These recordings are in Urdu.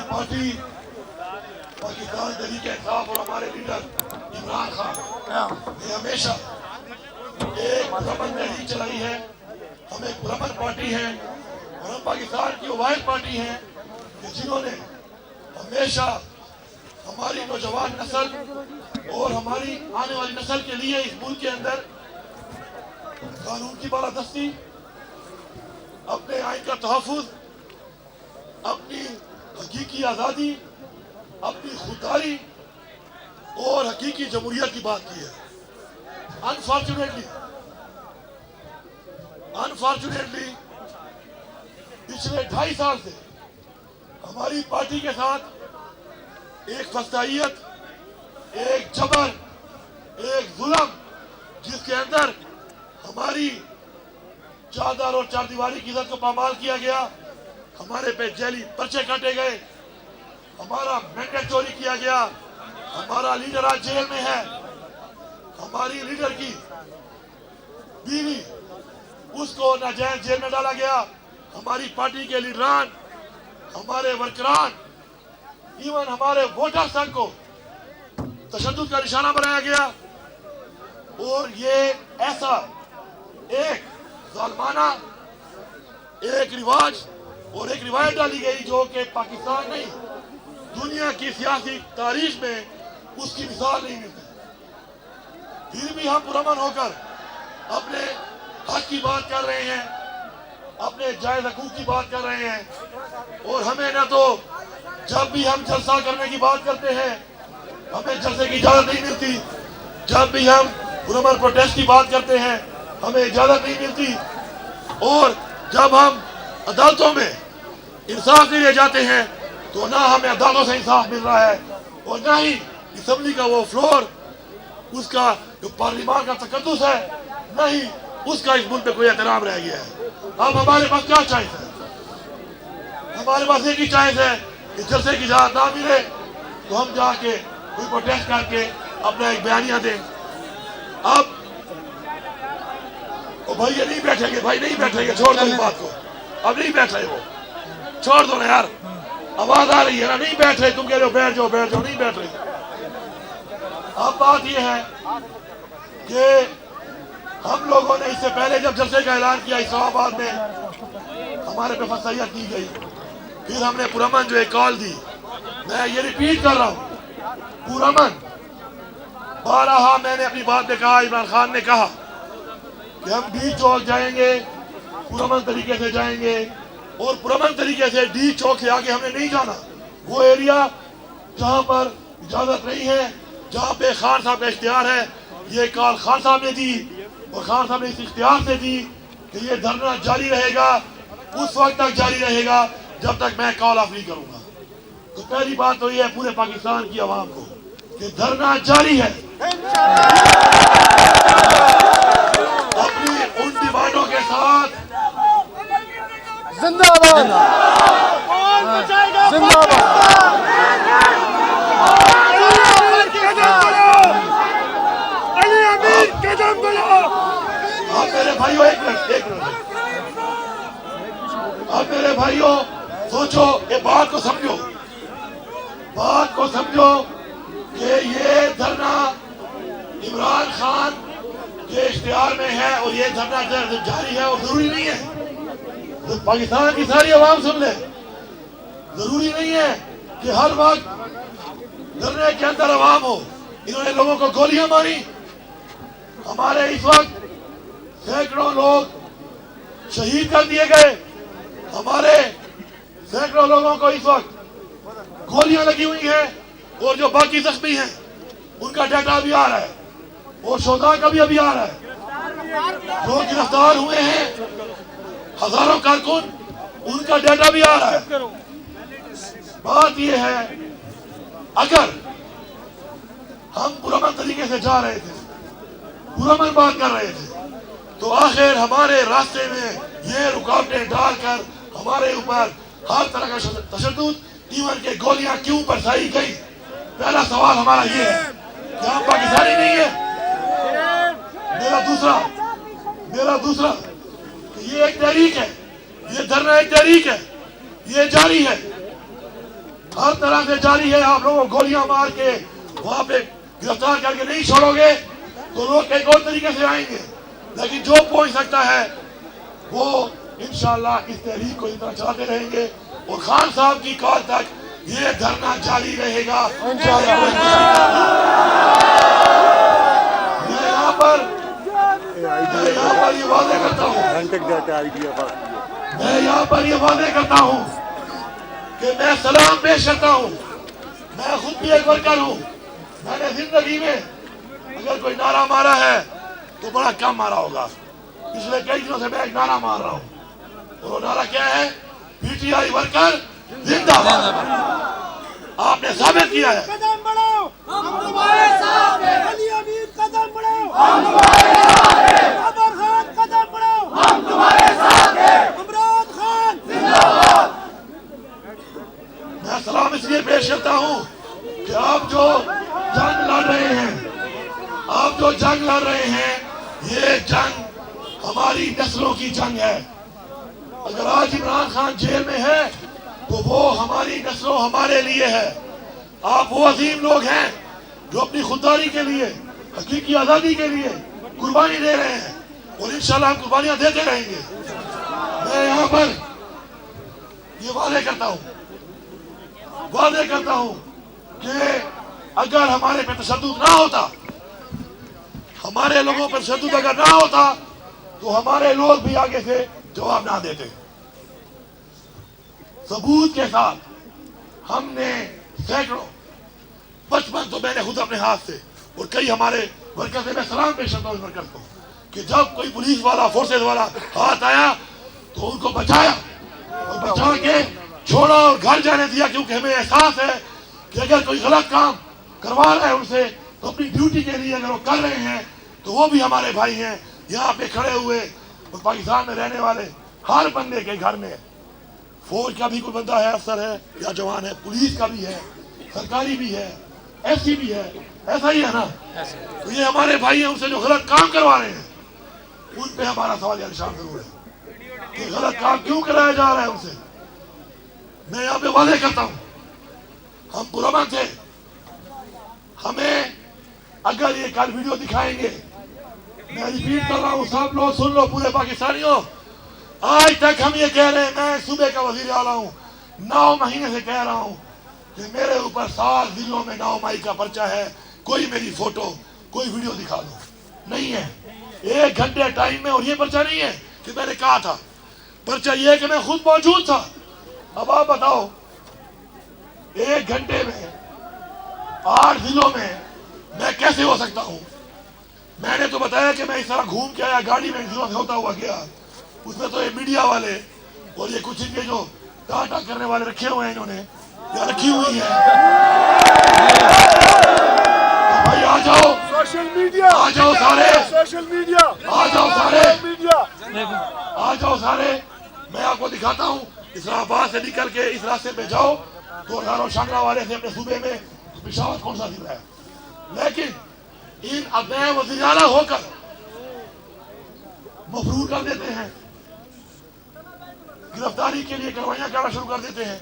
پارٹی پاکستان تحریک انصاف اور ہمارے لیڈر عمران خان نے ہمیشہ ایک پرامن تحریک چلائی ہے. ہم ایک پرامن پارٹی ہیں اور ہم پاکستان کی واحد پارٹی ہیں کہ جنہوں نے ہمیشہ ہماری نوجوان نسل اور ہماری آنے والی نسل کے لیے اس ملک کے اندر قانون کی بالادستی، اپنے آئین کا تحفظ، اپنی حقیقی آزادی، اپنی خودداری اور حقیقی جمہوریت کی بات کی ہے. انفارچونیٹلی پچھلے 2.5 سال سے ہماری پارٹی کے ساتھ ایک فسطائیت، ایک جبر، ایک ظلم، جس کے اندر ہماری چادر اور چار دیواری کی عزت کو پامال کیا گیا، ہمارے پہ جیلی پرچے کاٹے گئے، ہمارا مینڈیٹ چوری کیا گیا، ہمارا لیڈر آج جیل میں ہے، ہماری لیڈر کی بیوی اس کو ناجائز جیل میں ڈالا گیا، ہماری پارٹی کے لیڈران، ہمارے ورکران، ایون ہمارے ووٹرز تک کو تشدد کا نشانہ بنایا گیا. اور یہ ایسا ایک ظالمانہ ایک رواج اور ایک روایت ڈالی گئی جو کہ پاکستان نہیں، دنیا کی سیاسی تاریخ میں اس کی مثال نہیں ملتی. پھر بھی ہم پرامن ہو کر اپنے حق کی بات کر رہے ہیں، اپنے جائز حقوق کی بات کر رہے ہیں. اور ہمیں نہ تو جب بھی ہم جلسہ کرنے کی بات کرتے ہیں ہمیں جلسے کی اجازت نہیں ملتی، جب بھی ہم پرامن پروٹیسٹ کی بات کرتے ہیں ہمیں اجازت نہیں ملتی، اور جب ہم عدالتوں میں انصاف کے لیے جاتے ہیں تو نہ ہمیں عدالتوں سے انصاف مل رہا ہے اور نہ ہی اسمبلی کا وہ فلور، اس کا جو پارلیمان کا تقدس ہے، نہ ہی اس کا اس ملک پہ کوئی احترام رہ گیا ہے. اب ہمارے پاس کیا چائس ہے؟ ہمارے پاس ایک ہی چائس ہے کہ جلسے کی اجازت نہ ملے تو ہم جا کے کوئی پروٹیسٹ کر کے اپنا ایک بیانیہ دیں. اب بھائی یہ نہیں بیٹھیں گے، بھائی نہیں بیٹھیں گے، چھوڑ دو اس بات کو، اب نہیں بیٹھ رہے، وہ چھوڑ دو نا یار، آواز آ رہی ہے نا، نہیں بیٹھ رہے، تم کہہ رہے ہو بیٹھ جاؤ بیٹھ جاؤ، نہیں بیٹھ رہے. اب بات یہ ہے کہ ہم لوگوں نے اس سے پہلے جب جلسے کا اعلان کیا اسلام آباد میں ہمارے پہ فسائیت کی گئی، پھر ہم نے پرامن جو ایک کال دی، میں یہ ریپیٹ کر رہا ہوں، پرامن بارہا میں نے اپنی بات میں کہا، عمران خان نے کہا کہ ہم ڈی چوک جائیں گے، پرامن طریقے سے جائیں گے، اور پرامن طریقے سے ڈی چوک سے آگے ہم نے نہیں جانا. وہ ایریا جہاں پر اجازت نہیں ہے، جہاں پہ خان صاحب کا اختیار ہے، یہ کال خان صاحب نے دی اور خان صاحب نے اس اختیار سے دی کہ یہ دھرنا جاری رہے گا، اس وقت تک جاری رہے گا جب تک میں کال آف نہیں کروں گا. تو پہلی بات تو یہ ہے پورے پاکستان کی عوام کو کہ دھرنا جاری ہے. اپنی ان ڈیمانڈوں کے ساتھ زندہ باد، زندہ باد. اب میرے بھائیوں ایک منٹ اب میرے بھائیوں سوچو، یہ بات کو سمجھو کہ یہ دھرنا عمران خان کے اختیار میں ہے اور یہ دھرنا جاری ہے، اور ضروری نہیں ہے پاکستان کی ساری عوام سن لے، ضروری نہیں ہے کہ ہر وقت دھرنے کے اندر عوام ہو. انہوں نے لوگوں کو گولیاں ماری، ہمارے اس وقت سینکڑوں لوگ شہید کر دیے گئے، ہمارے سینکڑوں لوگوں کو اس وقت گولیاں لگی ہوئی ہیں، اور جو باقی زخمی ہیں ان کا ڈیٹا بھی آ رہا ہے، اور شہداء کا بھی ابھی آ رہا ہے، جو گرفتار ہوئے ہیں ہزاروں کارکن، ان کا ڈیٹا بھی آ رہا ہے. بات یہ ہے اگر ہم پرامن طریقے سے جا رہے تھے، پرامن بات کر رہے تھے، تو آخر ہمارے راستے میں یہ رکاوٹیں ڈال کر ہمارے اوپر ہر طرح کا تشدد، ایون کہ گولیاں کیوں برسائی گئی؟ پہلا سوال ہمارا یہ ہے کہ ہم پاکستانی نہیں ہیں. میرا دوسرا کہ یہ ایک تحریک ہے، یہ دھرنا ایک تحریک ہے، یہ جاری ہے. ہر طرح سے جاری ہے. آپ لوگوں کو گولیاں مار کے وہاں پہ گرفتار کر کے نہیں چھوڑو گے تو لوگ ایک اور طریقے سے آئیں گے. لیکن جو پہنچ سکتا ہے وہ انشاءاللہ اس تحریک کو اس طرح چلاتے رہیں گے اور خان صاحب کی کال تک یہ دھرنا جاری رہے گا. میں یہاں پر یہ واضح کرتا ہوں کہ میں سلام پیش کرتا ہوں. میں خود بھی ایک ورکر ہوں. میں نے زندگی میں اگر کوئی نعرہ مارا ہے تو بڑا کم مارا ہوگا. پچھلے کئی دنوں سے میں ایک نعرہ مار رہا ہوں اور وہ نعرہ کیا ہے؟ پی ٹی آئی ورکر زندہ باد. آپ نے ثابت کیا ہے. قدم بڑھاؤ ہم تمہارے ساتھ ہیں. علی امین قدم بڑھاؤ ہم تمہارے ساتھ ہیں. عمر خان قدم بڑھاؤ ہم تمہارے ساتھ ہیں. عمران خان زندہ باد. میں سلام اس لیے پیش کرتا ہوں کہ آپ جو جنگ لڑ رہے ہیں یہ جنگ ہماری نسلوں کی جنگ ہے. اگر آج عمران خان جیل میں ہے تو وہ ہماری نسلوں ہمارے لیے ہے. آپ وہ عظیم لوگ ہیں جو اپنی خودداری کے لیے حقیقی آزادی کے لیے قربانی دے رہے ہیں اور انشاءاللہ ہم قربانیاں دیتے رہیں گے. میں یہاں پر یہ وعدے کرتا ہوں کہ اگر ہمارے پہ تشدد نہ ہوتا, ہمارے لوگوں پر تشدد اگر نہ ہوتا تو ہمارے لوگ بھی آگے سے جواب نہ دیتے. ثبوت کے ساتھ ہم نے سینکڑوں 55 تو میں نے خود اپنے ہاتھ سے اور کئی ہمارے ورکر سے, میں سلام پیش کرتا ہوں اس ورکر کو کہ جب کوئی پولیس والا فورسز والا ہاتھ آیا تو ان کو بچایا اور بچا کے چھوڑا اور گھر جانے دیا, کیونکہ ہمیں احساس ہے کہ اگر کوئی غلط کام کروا رہا ہے ان سے تو اپنی ڈیوٹی کے لیے اگر وہ کر رہے ہیں تو وہ بھی ہمارے بھائی ہیں. یہاں پہ کھڑے ہوئے اور پاکستان میں رہنے والے ہر بندے کے گھر میں فوج کا بھی کوئی بندہ ہے, افسر ہے یا جوان ہے, پولیس کا بھی ہے, سرکاری بھی ہے, ایس سی بھی ہے, ایسا ہی ہے نا. تو یہ ہمارے بھائی ہیں, ان سے جو غلط کام کروا رہے ہیں ان پہ ہمارا سوال نشان ضرور ہے کہ غلط کام کیوں کرایا جا رہا ہے ان سے. میں یہاں پہ واضح کرتا ہوں ہم پرامن تھے. ہمیں اگر یہ کل ویڈیو دکھائیں گے, میں ریپیٹ کر رہا ہوں, سب لوگ سن لو, پورے پاکستانیوں, آج تک ہم یہ کہہ رہے ہیں, میں صوبے کا وزیر اعلیٰ ہوں, 9 مہینے سے کہہ رہا ہوں کہ میرے اوپر 7 ضلعوں میں 9 مئی کا پرچہ ہے. کوئی میری فوٹو کوئی ویڈیو دکھا دو, نہیں ہے. 1 گھنٹے ٹائم میں, اور یہ پرچہ نہیں ہے کہ میں نے کہا تھا, پرچہ یہ ہے کہ میں خود موجود تھا. اب آپ بتاؤ 1 گھنٹے میں 8 ضلعوں میں میں کیسے ہو سکتا ہوں؟ میں نے تو بتایا کہ میں اس طرح گھوم کے آیا, گاڑی میں ضلعوں سے ہوتا ہوا گیا. اس میں تو یہ میڈیا والے اور یہ کچھ ان کے جو ٹاٹا کرنے والے رکھے ہوئے ہیں, انہوں نے یا رکھی ہوئی ہے. بھائی آ جاؤ, سوشل میڈیا آ جاؤ سارے, سوشل میڈیا آ جاؤ سارے, میڈیا آ جاؤ سارے. میں آپ کو دکھاتا ہوں, اسلام آباد سے نکل کے اس راستے پہ جاؤ تو ہزاروں شانگلہ والے سے اپنے صوبے میں پشاور کون سا ضلع ہے. لیکن ان اب نئے وزیر اعلیٰ ہو کر مفرور کر دیتے ہیں, گرفتاری کے لیے کاروائیاں کرنا شروع کر دیتے ہیں.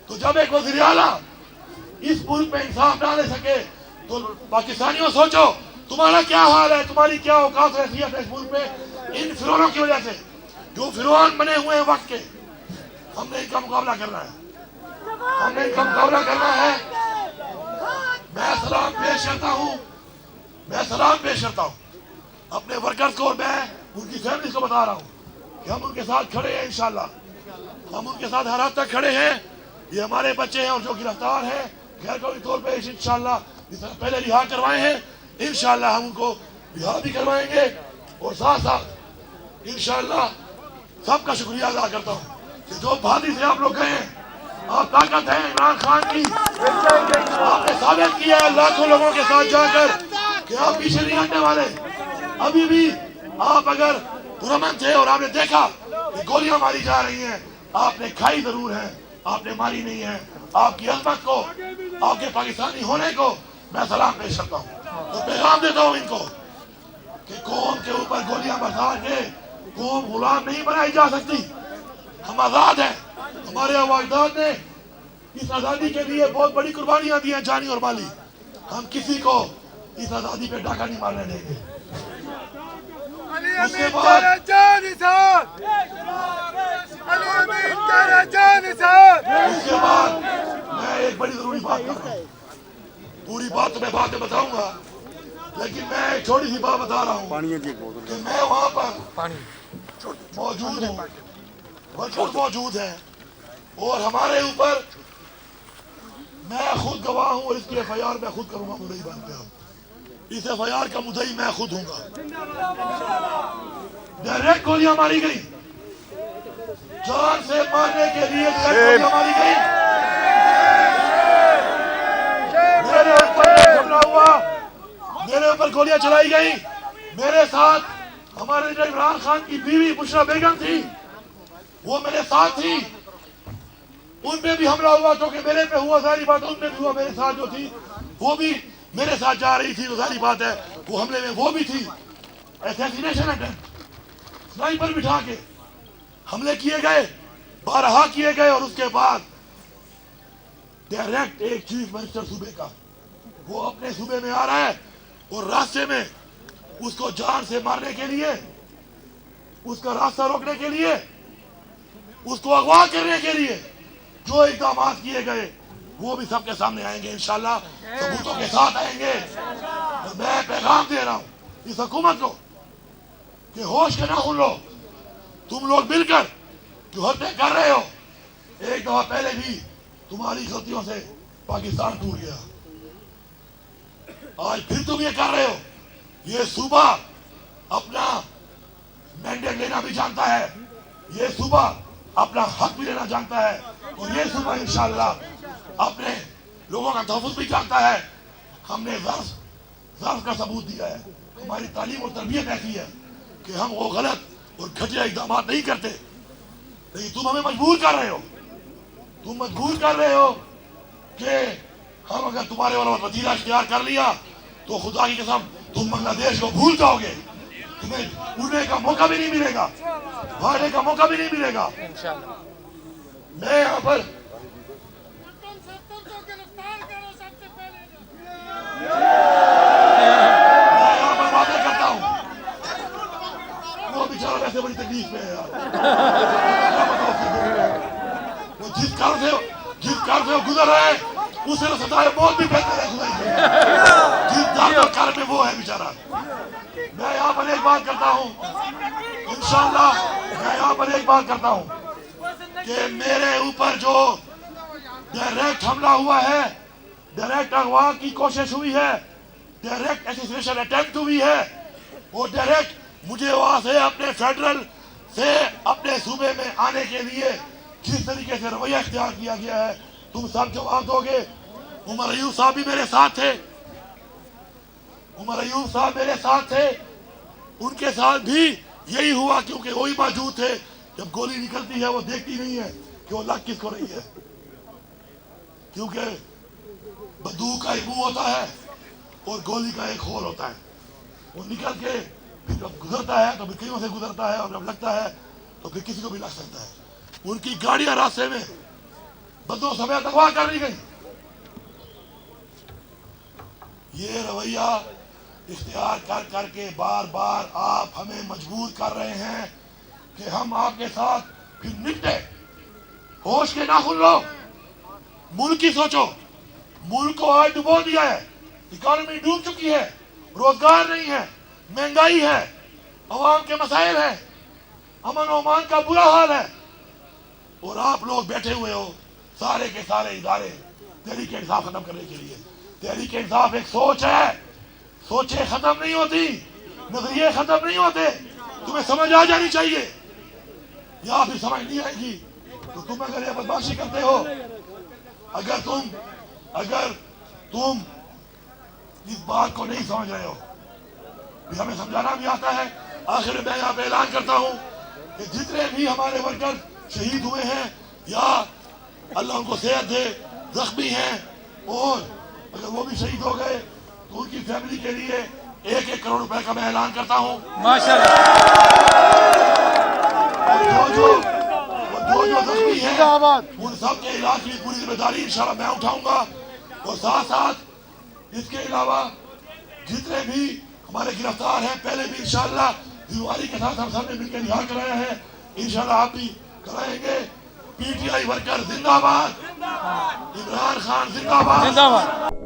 تو جب ایک وزیر اعلیٰ اس ملک میں انصاف نہ دے سکے تو پاکستانیوں سوچو تمہارا کیا حال ہے, تمہاری کیا اوقات و حیثیت ہے اس ملک میں. ان فرعونوں کی وجہ سے جو فرعون بنے ہوئے ہیں وقت کے, ہم نے ان کا مقابلہ کرنا ہے, ہم نے ان کا مقابلہ کرنا ہے. میں سلام پیش کرتا ہوں اپنے ورکرز کو, اور میں ان کی فیملیز کو بتا رہا ہوں کہ ہم ان کے ساتھ کھڑے ہیں. انشاءاللہ ہم ان کے ساتھ ہر حد تک کھڑے ہیں. یہ ہمارے بچے ہیں اور جو گرفتار ہیں غیر قانونی طور پہ انشاءاللہ جس طرح پہلے رہا کروائے ہیں, انشاءاللہ ہم ان کو رہا بھی کروائیں گے. اور ساتھ ساتھ انشاءاللہ سب کا شکریہ ادا کرتا ہوں کہ جو بھادی سے آپ لوگ گئے ہیں, آپ طاقت ہیں عمران خان کی, آپ نے ثابت کیا ہے لاکھوں لوگوں کے ساتھ جا کر کہ آپ پیچھے نہیں ہٹنے والے. ابھی بھی آپ اگر پرامن تھے اور آپ نے دیکھا کہ گولیاں ماری جا رہی ہیں, آپ نے کھائی ضرور ہے, آپ نے ماری نہیں ہے. آپ کی عظمت کو, آپ کے پاکستانی ہونے کو میں سلام پیش کرتا ہوں. تو پیغام دیتا ہوں ان کو کہ قوم کے اوپر گولیاں برسا کے قوم غلام نہیں بنائی جا سکتی. ہم آزاد ہیں. ہمارے اجداد نے اس آزادی کے لیے بہت بڑی قربانیاں دی ہیں جانی اور مالی. ہم کسی کو اس آزادی پہ ڈاکہ نہیں مارنے دیں گے. اس کے بعد میں ایک بڑی ضروری بات کر رہا ہوں. پوری بات تو میں بعد میں بتاؤں گا, لیکن میں ایک چھوٹی سی بات بتا رہا ہوں کہ میں وہاں پر موجود ہوں, ورکر موجود ہیں, اور ہمارے اوپر میں خود گواہ ہوں, اور اس کی ایف آئی آر میں خود کروں گا مدعی بن کے. اس ایف آئی آر کا مدعی میں خود ہوں گا. ڈائریکٹ گولیاں ماری گئی, جان سے مارنے کے لیے ڈائریکٹ گولیاں ماری گئی. میرے اوپر حملہ ہوا, میرے اوپر گولیاں چلائی گئی. میرے ساتھ ہمارے لیڈر عمران خان کی بیوی بشرا بیگم تھی, وہ میرے ساتھ تھی. ان پہ بھی حملہ ہوا, جو کہ میرے پہ ہوا, ظاہری بات ان پہ بھی ہوا. میرے ساتھ جو تھی وہ بھی میرے ساتھ جا رہی تھی, تو ظاہری بات ہے وہ حملے میں وہ بھی تھی. اسیسینیشن اٹیمپٹ, سنائپر بٹھا کے حملے کیے گئے, بارہا کیے گئے. اور اس کے بعد ڈائریکٹ ایک چیف منسٹر صوبے کا, وہ اپنے صوبے میں آ رہا ہے, اور راستے میں اس کو جان سے مارنے کے لیے, اس کا راستہ روکنے کے لیے, اس کو اغوا کرنے کے لیے جو اقدامات کیے گئے وہ بھی سب کے سامنے آئیں گے انشاءاللہ, ثبوتوں کے ساتھ آئیں گے. میں پیغام دے رہا ہوں اس حکومت کو کہ ہوش کے ناخن لو. تم لوگ مل کر جو حرکتیں کر رہے ہو, ایک دفعہ پہلے بھی تمہاری غلطیوں سے پاکستان ٹوٹ گیا, آج پھر تم یہ کر رہے ہو. یہ صوبہ اپنا مینڈیٹ لینا بھی جانتا ہے, یہ صوبہ اپنا حق بھی لینا جانتا ہے, اور یہ صوبہ انشاءاللہ اپنے لوگوں کا تحفظ بھی جانتا ہے. ہم نے ظرف کا ثبوت دیا ہے. ہماری تعلیم اور تربیت ایسی ہے کہ ہم وہ غلط اور گھٹیا اقدامات نہیں کرتے. لیکن تم ہمیں مجبور کر رہے ہو, تم مجبور کر رہے ہو کہ ہم اگر تمہارے والا وطیرہ اختیار کر لیا تو خدا کی قسم تم بنگلہ دیش کو بھول جاؤ گے. تمہیں اڑنے کا موقع بھی نہیں ملے گا, بھاگنے کا موقع بھی نہیں ملے گا. میں یہاں پر وعدے کرتا ہوں, وہ بیچارہ ویسے بڑی تکلیف میں ہے یار. وہ جس کار سے وہ گزر رہا ہے اس سے سزائے موت بھی بہتر ہے خدا کی. جس دار کار میں وہ ہے بیچارہ. میں یہاں پر ایک بات کرتا ہوں انشاءاللہ, میں یہاں پر ایک بات کرتا ہوں کہ میرے اوپر جو ڈائریکٹ حملہ ہوا ہے, ڈائریکٹ اغوا کی کوشش ہوئی ہے, ڈائریکٹ اسیسینیشن اٹیمپٹ ہوئی ہے, وہ ڈائریکٹ مجھے وہاں سے اپنے فیڈرل سے اپنے صوبے میں آنے کے لیے جس طریقے سے رویہ اختیار کیا گیا ہے, تم سب جواب دو گے. عمر ایوب صاحب بھی میرے ساتھ تھے, عمر ایوب صاحب میرے ساتھ تھے, ان کے ساتھ بھی یہی ہوا, کیونکہ وہی موجود تھے. جب گولی نکلتی ہے وہ دیکھتی نہیں ہے کہ وہ لگ کس کو رہی ہے, کیونکہ بندوق کا ایک منہ ہوتا ہے اور گولی کا ایک ہول ہوتا ہے. وہ نکل کے پھر جب گزرتا ہے تو پھر کئیوں سے گزرتا ہے, اور جب لگتا ہے تو پھر کسی کو بھی لگ سکتا ہے. ان کی گاڑیاں راستے میں بندوں سمیت اغوا کر لی گئی. یہ رویہ اختیار کر کر کے بار بار آپ ہمیں مجبور کر رہے ہیں کہ ہم آپ کے ساتھ پھر نپٹے. ہوش کے ناخن لو, ملک کی سوچو. ملک کو آج ڈبو دیا ہے, اکانومی ڈوب چکی ہے, روزگار نہیں ہے, مہنگائی ہے, عوام کے مسائل ہیں, امن و امان کا برا حال ہے, اور آپ لوگ بیٹھے ہوئے ہو سارے کے سارے ادارے تحریک انصاف ختم کرنے کے لیے. تحریک انصاف ایک سوچ ہے, سوچیں ختم نہیں ہوتی, نظریے ختم نہیں ہوتے. تمہیں سمجھ آ جانی چاہیے, یا پھر سمجھ نہیں آئے گی تو تم اگر یہ بدماشی کرتے ہو, اگر تم اس بات کو نہیں سمجھ رہے ہو, بھی ہمیں سمجھانا بھی آتا ہے. آخر میں یہاں پہ اعلان کرتا ہوں کہ جتنے بھی ہمارے ورکر شہید ہوئے ہیں یا اللہ ان کو صحت دے, زخمی ہیں, اور اگر وہ بھی شہید ہو گئے تو ان کی فیملی کے لیے 1-1 کروڑ روپے کا میں اعلان کرتا ہوں. ماشاءاللہ. جو زخمی ہیں ان سب کے علاج کی پوری ذمہ داری انشاءاللہ میں اٹھاؤں گا، اور ساتھ ساتھ اس کے علاوہ جتنے بھی ہمارے گرفتار ہیں پہلے بھی انشاءاللہ ذمہ کے ساتھ ہم سب نے مل کے رہا کرایا ہے، انشاءاللہ آپ بھی کرائیں گے۔ پی ٹی آئی ورکر زندہ باد، عمران خان زندہ باد۔